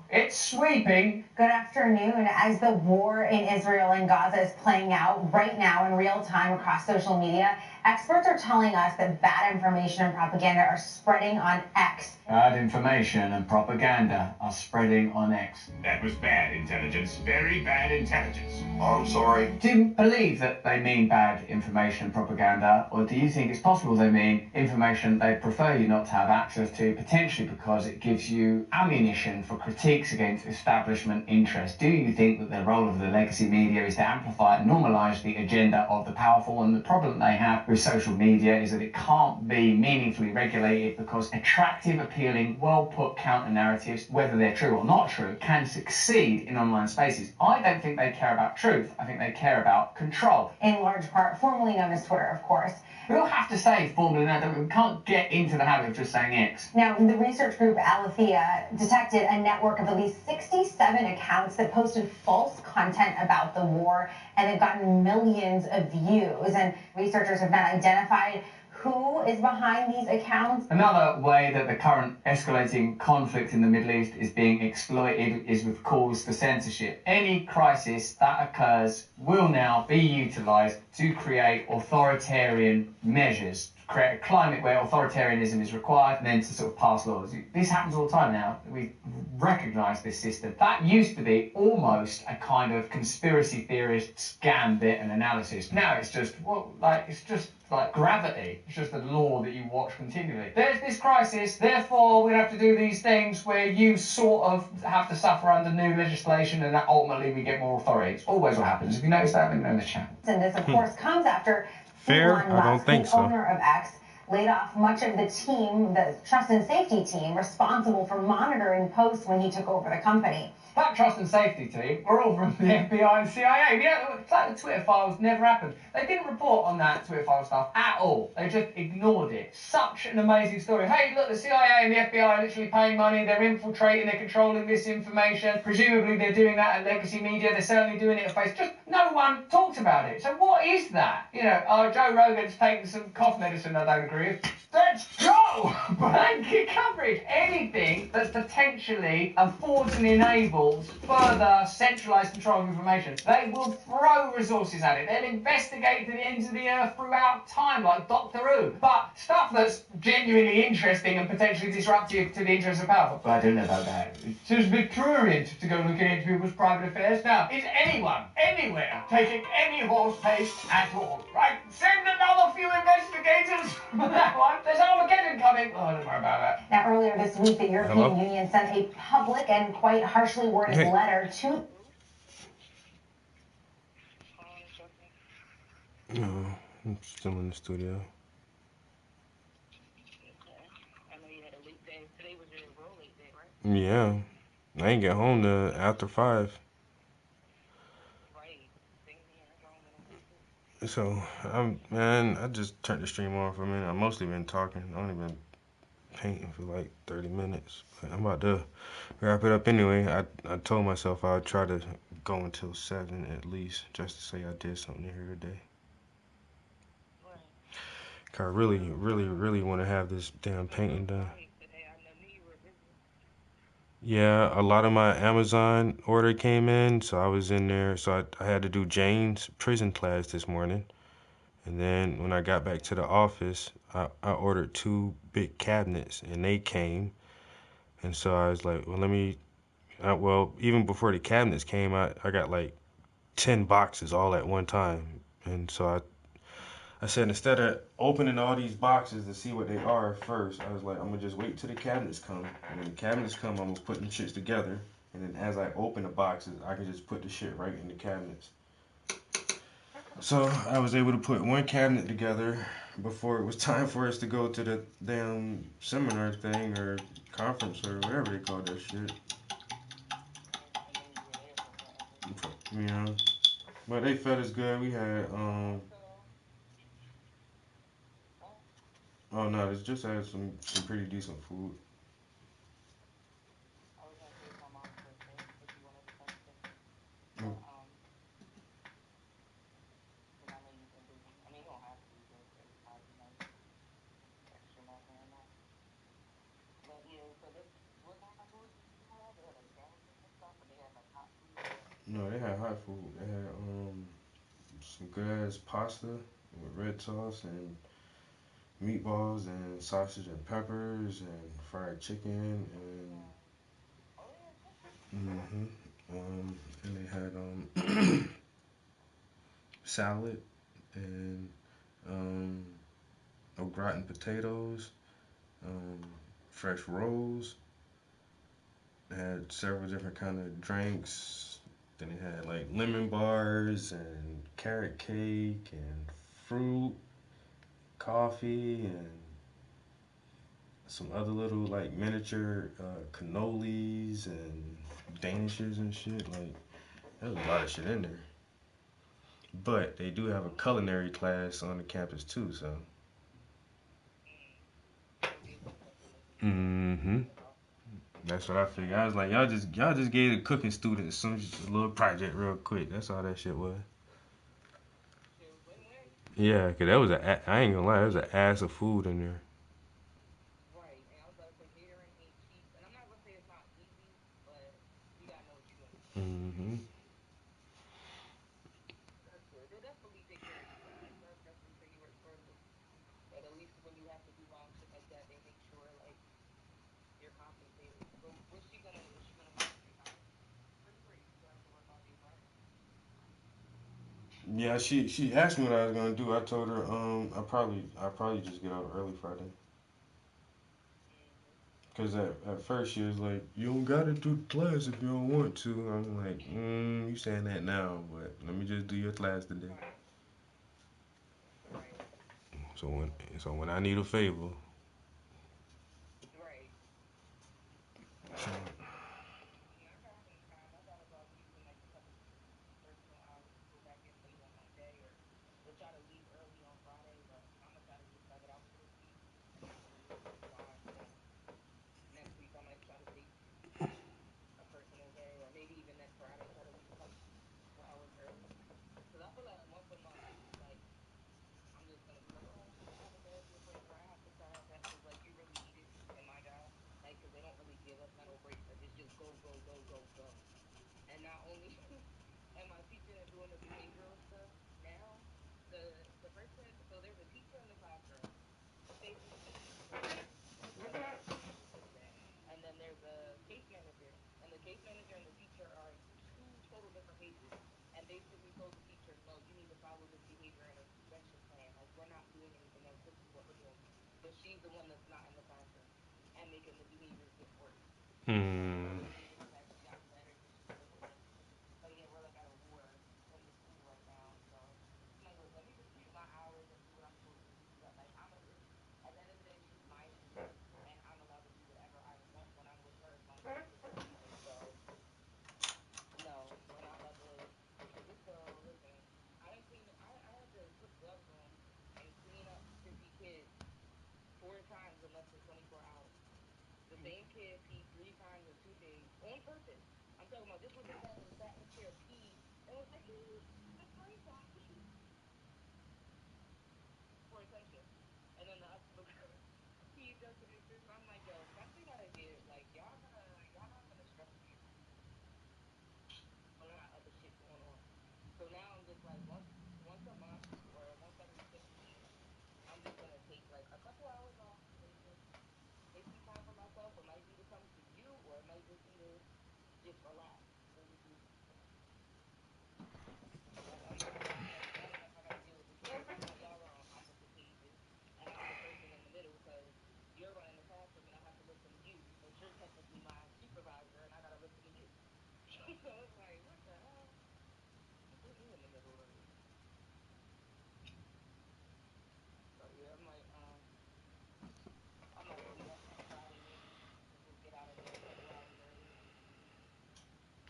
It's sweeping. Good afternoon. As the war in Israel and Gaza is playing out right now in real time across social media, experts are telling us that bad information and propaganda are spreading on X. Bad information and propaganda are spreading on X. That was bad intelligence. Very bad intelligence. I'm sorry. Do you believe that they mean bad information and propaganda, or do you think it's possible they mean information they prefer you not to have access to, potentially because it gives you ammunition for critiques against establishment interests? Do you think that the role of the legacy media is to amplify and normalise the agenda of the powerful? And the problem they have with social media is that it can't be meaningfully regulated because attractive, appealing, well-put counter-narratives, whether they're true or not true, can succeed in online spaces. I don't think they care about truth. I think they care about control. In large part, formerly known as Twitter, of course. We'll have to say formally now that we can't get into the habit of just saying X. Now, the research group Alethea detected a network of at least 67 accounts that posted false content about the war, and they've gotten millions of views. And researchers have then identified who is behind these accounts. Another way that the current escalating conflict in the Middle East is being exploited is with calls for censorship. Any crisis that occurs will now be utilised to create authoritarian measures, to create a climate where authoritarianism is required and then to sort of pass laws. This happens all the time now. We recognise this system. That used to be almost a kind of conspiracy theorist's gambit and analysis. Now it's just, like gravity. It's just a law that you watch continually. There's this crisis, therefore we have to do these things where you sort of have to suffer under new legislation, and that ultimately we get more authority. It's always what happens. If you notice that, let me know in the chat. And this, of course, comes after Fair? Elon I don't Musk, think the so. owner of X, laid off much of the team, the trust and safety team, responsible for monitoring posts when he took over the company. That trust and safety team were all from the FBI and CIA. Yeah, it's like the Twitter files never happened. They didn't report on that Twitter file stuff at all. They just ignored it. Such an amazing story. Hey, look, the CIA and the FBI are literally paying money. They're infiltrating. They're controlling this information. Presumably they're doing that at legacy media. They're certainly doing it at Facebook. Just no one talked about it. So what is that? You know, Joe Rogan's taking some cough medicine I don't agree with. Let's go! Blanket coverage. Anything that potentially affords and enables further centralised control of information. They will throw resources at it. They'll investigate to the ends of the earth throughout time, like Doctor Who. But stuff that's genuinely interesting and potentially disruptive to the interests of power. But I don't know about that. It's just a bit prurient to go looking into people's private affairs. Now, is anyone, anywhere, taking any horse pace at all? Right? Send another few investigators for that one. There's Armageddon coming. Oh, don't worry about that. Now, earlier this week, the European Union sent a public and quite harshly worded letter to... No, I'm still in the studio. I know you had a late day. Today was your real late day, right? Yeah, I ain't get home till after 5. Right. Same here. So, I just turned the stream on for a minute. I've mostly been talking. I've only been painting for like 30 minutes. But I'm about to wrap it up anyway. I told myself I would try to go until 7 at least, just to say I did something here today. I really want to have this damn painting done. Yeah, a lot of my Amazon order came in, so I was in there. So I had to do Jane's prison class this morning. And then when I got back to the office, I ordered 2 big cabinets, and they came. And so I was like, well, even before the cabinets came, I got like 10 boxes all at one time. And so I said, instead of opening all these boxes to see what they are first, I was like, I'm going to just wait till the cabinets come. And when the cabinets come, I'm going to put them shits together. And then as I open the boxes, I can just put the shit right in the cabinets. So I was able to put one cabinet together before it was time for us to go to the damn seminar thing or conference or whatever they call that shit. Yeah. But they fed us good. We had oh no, it's just had some pretty decent food. Mm. No, they had hot food. They had some good ass pasta with red sauce and meatballs and sausage and peppers and fried chicken and and they had salad and um au gratin potatoes, um fresh rolls. They had several different kind of drinks. Then they had like lemon bars and carrot cake and fruit, coffee and some other little like miniature cannolis and danishes and shit. Like there's a lot of shit in there. But they do have a culinary class on the campus too, so. Mm-hmm. That's what I figured. I was like, y'all just gave the cooking students some just a little project real quick. That's all that shit was. Yeah, cause that was I ain't gonna lie, there was an ass of food in there. Mm-hmm. Yeah, she asked me what I was gonna do. I told her I probably just get out early Friday. Cause at first she was like, you don't gotta do the class if you don't want to. I'm like, you saying that now, but let me just do your class today. So when I need a favor, hmm.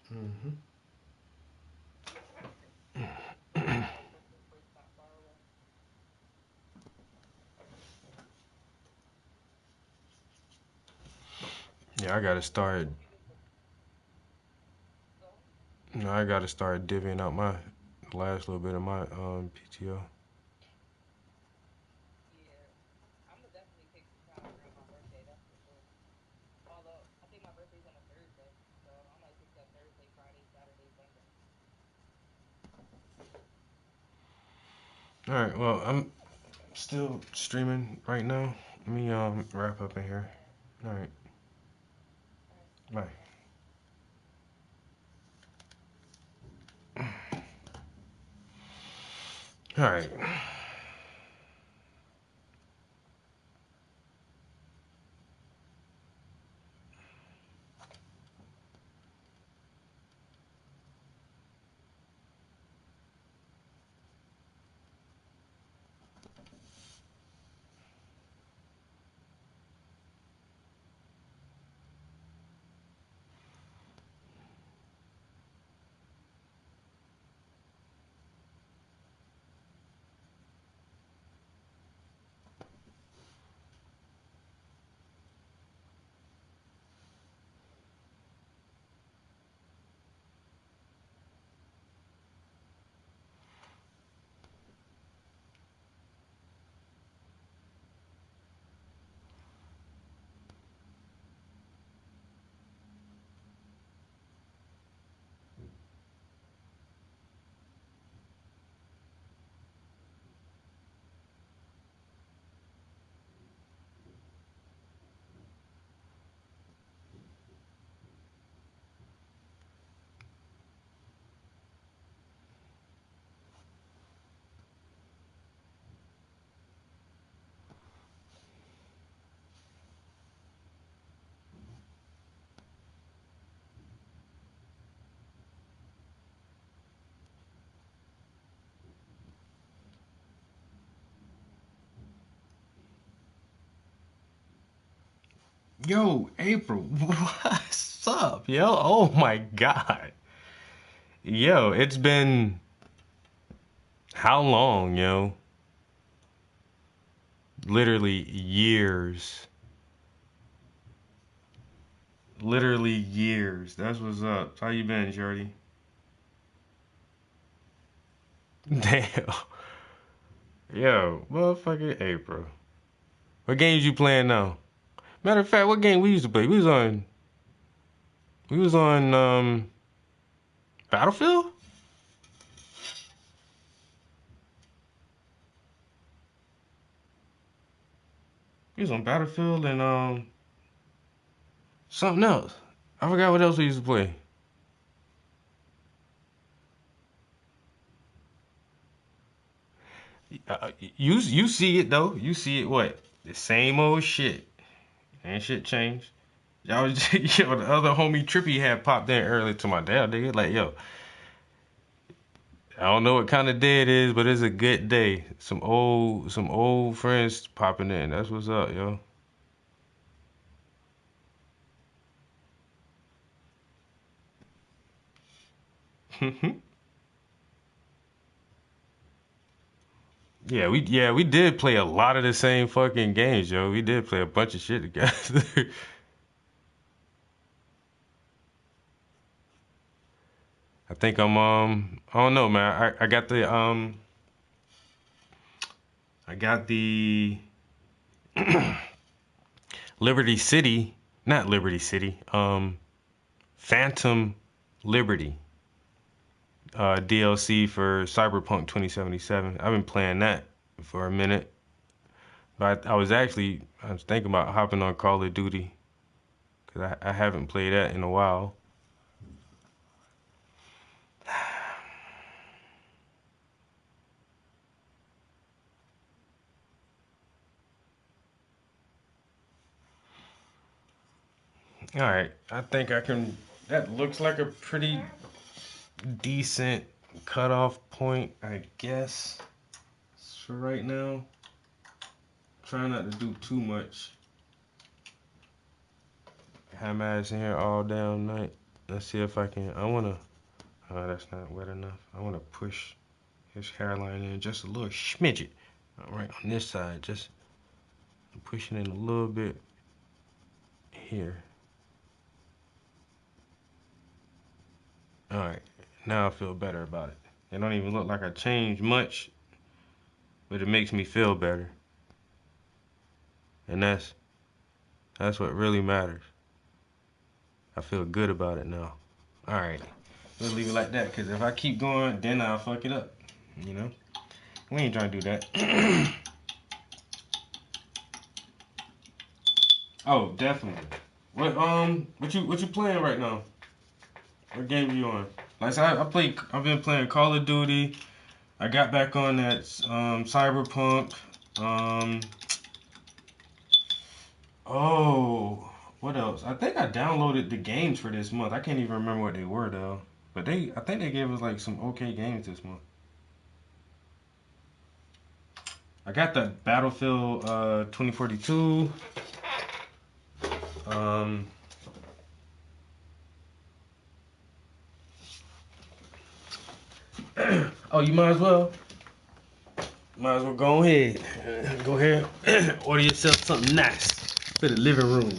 Hmm. Yeah, I gotta start. No, I gotta start divvying out my last little bit of my PTO. All right. Well, I'm still streaming right now. Let me wrap up in here. All right. Bye. All right. Yo, April, what's up, yo? Oh my God. Yo, it's been how long, yo? Literally years. Literally years. That's what's up. How you been, Shorty? Damn. Yo, motherfucking April. What games you playing now? Matter of fact, what game we used to play? We was on Battlefield? We was on Battlefield and something else. I forgot what else we used to play. You see it though. You see it what? The same old shit. Ain't shit changed. Y'all was yo, the other homie Trippy had popped in early to my dad, nigga. Like, yo, I don't know what kind of day it is, but it's a good day. Some old friends popping in. That's what's up, yo. Yeah, we did play a lot of the same fucking games, yo. We did play a bunch of shit together. I think I don't know, man. I got the Liberty City, not Liberty City, Phantom Liberty DLC for Cyberpunk 2077. I've been playing that for a minute, but I was thinking about hopping on Call of Duty because I haven't played that in a while. All right, I think I can. That looks like a pretty decent cutoff point, I guess. For right now, try not to do too much. Have my ass in here all damn night. Let's see if I can. I wanna. Oh, that's not wet enough. I wanna push his hairline in just a little smidget. All right, on this side, just pushing in a little bit here. Alright, now I feel better about it. It don't even look like I changed much, but it makes me feel better. And that's what really matters. I feel good about it now. Alright, we'll leave it like that, because if I keep going, then I'll fuck it up. You know? We ain't trying to do that. Oh, definitely. What you playing right now? What game are you on? Like I said, I've been playing Call of Duty. I got back on that Cyberpunk. Oh, what else? I think I downloaded the games for this month. I can't even remember what they were though. But I think they gave us like some okay games this month. I got the Battlefield 2042. Oh, you might as well. Might as well go ahead. Go ahead. Order yourself something nice for the living room.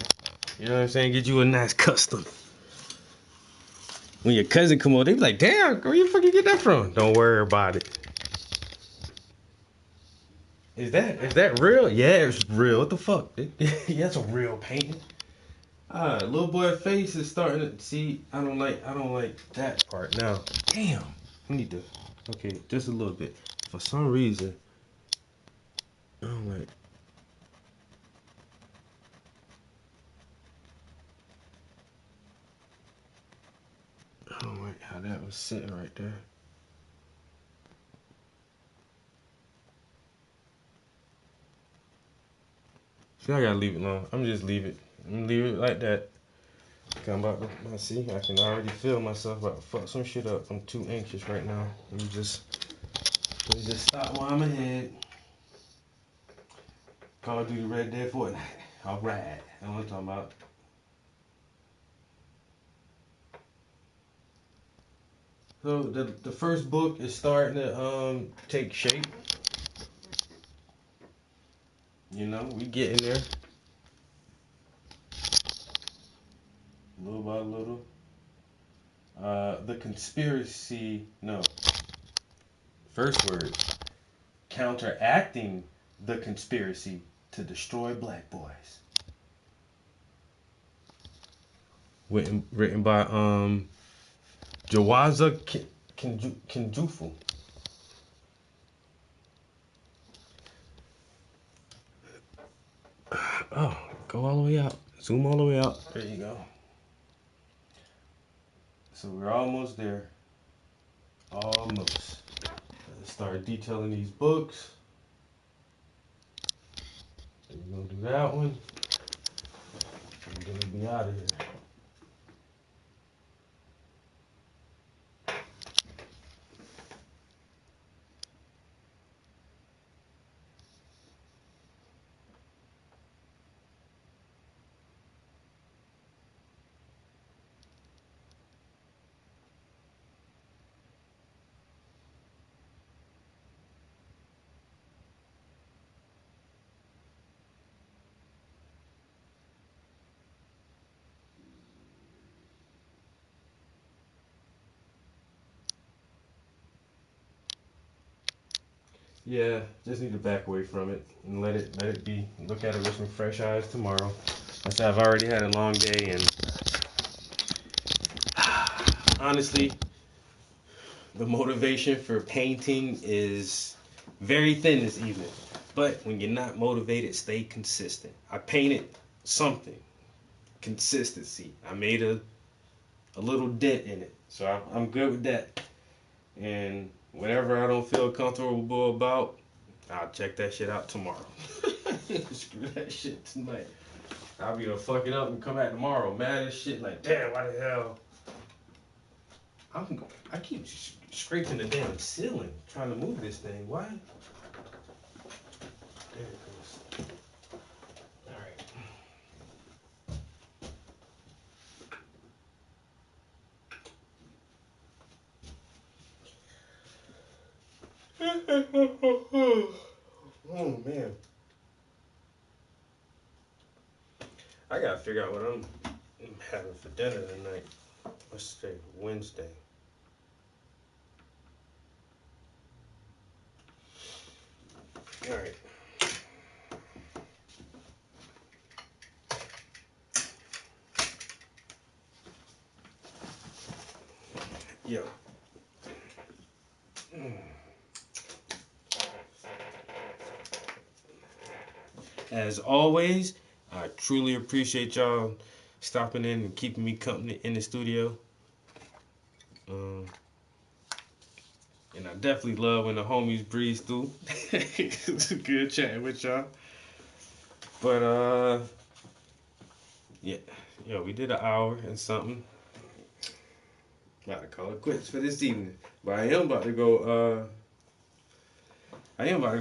You know what I'm saying? Get you a nice custom. When your cousin come over, they be like, damn, where you fucking get that from? Don't worry about it. Is that real? Yeah, it's real. What the fuck? Yeah, it's a real painting. Little boy face is starting to see. I don't like that part now. Damn. I need to. Okay, just a little bit. For some reason, I don't like. I don't like how that was sitting right there. See, I gotta leave it alone. I'm just leave it. I'm gonna leave it like that. I'm about to see. I can already feel myself about to fuck some shit up. I'm too anxious right now. Let me just stop while I'm ahead. Call of Duty Red Dead Fortnite. Alright. That's what I'm talking about. So the first book is starting to take shape. You know, we getting there. Little by little. The conspiracy, no. First word. Counteracting the conspiracy to destroy black boys. Written by Jawaza Kinjufu. Oh, go all the way out. Zoom all the way out. There you go. So we're almost there. Almost. Let's start detailing these books. We're gonna do that one. We're gonna be out of here. Yeah, just need to back away from it and let it be. Look at it with some fresh eyes tomorrow. I said I've already had a long day, and honestly, the motivation for painting is very thin this evening. But when you're not motivated, stay consistent. I painted something. Consistency. I made a little dent in it. So I'm good with that. And whatever I don't feel comfortable about, I'll check that shit out tomorrow. Screw that shit tonight. I'll be gonna fuck it up and come back tomorrow mad as shit like, damn, why the hell? I keep scraping the damn ceiling trying to move this thing. Why? There it goes. Alright. Oh man. I gotta figure out what I'm having for dinner tonight. What's today? Wednesday. Yo. As always, I truly appreciate y'all stopping in and keeping me company in the studio. And I definitely love when the homies breeze through. It's good chatting with y'all. But yeah, yo, we did an hour and something. About to call it quits for this evening. But I am about to go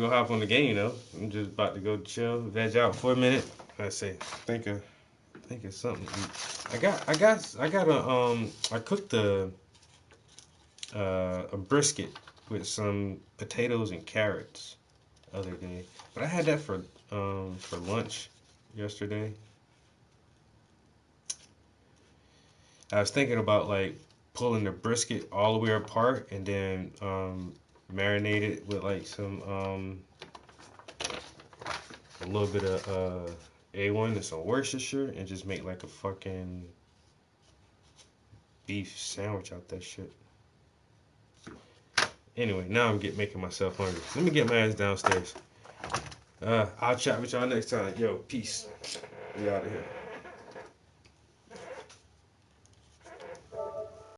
hop on the game though. I'm just about to go chill, veg out for a minute. I say, think of something to eat. I cooked a brisket with some potatoes and carrots the other day. But I had that for lunch yesterday. I was thinking about like pulling the brisket all the way apart and then marinate it with like some a little bit of A1 and some Worcestershire and just make like a fucking beef sandwich out that shit. Anyway, now I'm making myself hungry. Let me get my ass downstairs. I'll chat with y'all next time. Yo, peace. We out of here.